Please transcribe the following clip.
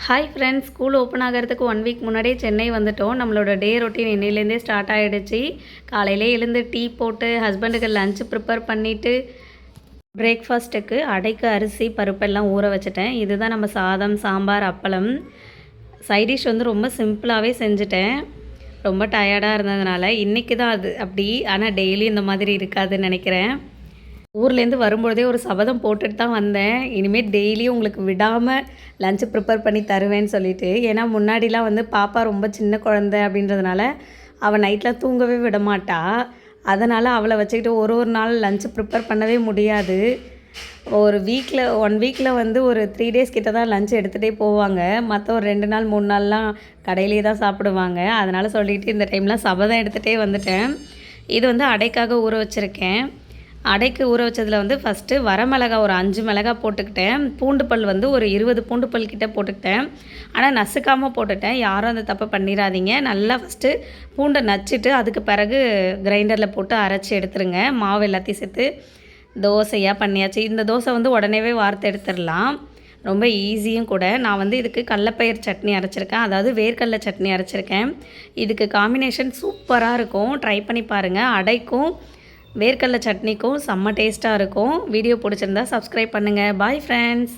Hi friends, school open ஆகிறதுக்கு 1 week முன்னாடியே சென்னை வந்துட்டோம். நம்மளோட டே ரொட்டீன் இன்னையிலேருந்தே ஸ்டார்ட் ஆகிடுச்சு. காலையிலே எழுந்து டீ போட்டு ஹஸ்பண்டுக்கு லஞ்ச் ப்ரிப்பேர் பண்ணிவிட்டு பிரேக்ஃபாஸ்ட்டுக்கு அடைக்கு அரிசி பருப்பெல்லாம் ஊற வச்சுட்டேன். இதுதான் நம்ம சாதம், சாம்பார், அப்பளம். சைடிஷ் வந்து ரொம்ப சிம்பிளாகவே செஞ்சுட்டேன். ரொம்ப டயர்டாக இருந்ததுனால இன்றைக்கி தான் அது அப்படி. ஆனால் டெய்லி இந்த மாதிரி இருக்காதுன்னு நினைக்கிறேன். ஊர்லேருந்து வரும்பொழுதே ஒரு சபதம் போட்டுட்டு தான் வந்தேன். இனிமேல் டெய்லியும் உங்களுக்கு விடாமல் லஞ்சு ப்ரிப்பேர் பண்ணி தருவேன்னு சொல்லிட்டு. ஏன்னா முன்னாடிலாம் வந்து பாப்பா ரொம்ப சின்ன குழந்தை அப்படின்றதுனால அவள் நைட்டில் தூங்கவே விட மாட்டா. அதனால் அவளை வச்சுக்கிட்டு ஒரு நாள் லஞ்சு ப்ரிப்பேர் பண்ணவே முடியாது. ஒரு வீக்கில் 1 வீக்கில் வந்து ஒரு 3 டேஸ் கிட்ட தான் லஞ்ச் எடுத்துகிட்டே போவாங்க. மற்ற ஒரு 2 நாள் 3 நாள்லாம் கடையிலே தான் சாப்பிடுவாங்க. அதனால் சொல்லிவிட்டு இந்த டைம்லாம் சபதம் எடுத்துகிட்டே வந்துட்டேன். இது வந்து அடைக்காக ஊற வச்சுருக்கேன். அடைக்கு ஊற வச்சதில் வந்து ஃபஸ்ட்டு வரமிளகா ஒரு 5 மிளகா போட்டுக்கிட்டேன். பூண்டு பல் வந்து ஒரு 20 பூண்டு பல் கிட்ட போட்டுக்கிட்டேன். ஆனால் நசுக்காமல் போட்டுட்டேன். யாரும் அந்த தப்பை பண்ணிடாதீங்க. நல்லா ஃபஸ்ட்டு பூண்டை நச்சுட்டு அதுக்கு பிறகு கிரைண்டரில் போட்டு அரைச்சி எடுத்துருங்க. மாவு எல்லாத்தையும் சேர்த்து தோசையாக பண்ணியாச்சு. இந்த தோசை வந்து உடனேவே வார்த்து எடுத்துடலாம். ரொம்ப ஈஸியும் கூட. நான் வந்து இதுக்கு கடலப்பயிர் சட்னி அரைச்சிருக்கேன். அதாவது வேர்க்கடலை சட்னி அரைச்சிருக்கேன். இதுக்கு காம்பினேஷன் சூப்பராக இருக்கும். ட்ரை பண்ணி பாருங்கள். அடைக்கும் வேர்க்கடலை சட்னிக்கும் செம்ம டேஸ்ட்டாக இருக்கும். வீடியோ பிடிச்சிருந்தா சப்ஸ்கிரைப் பண்ணுங்கள். Bye friends.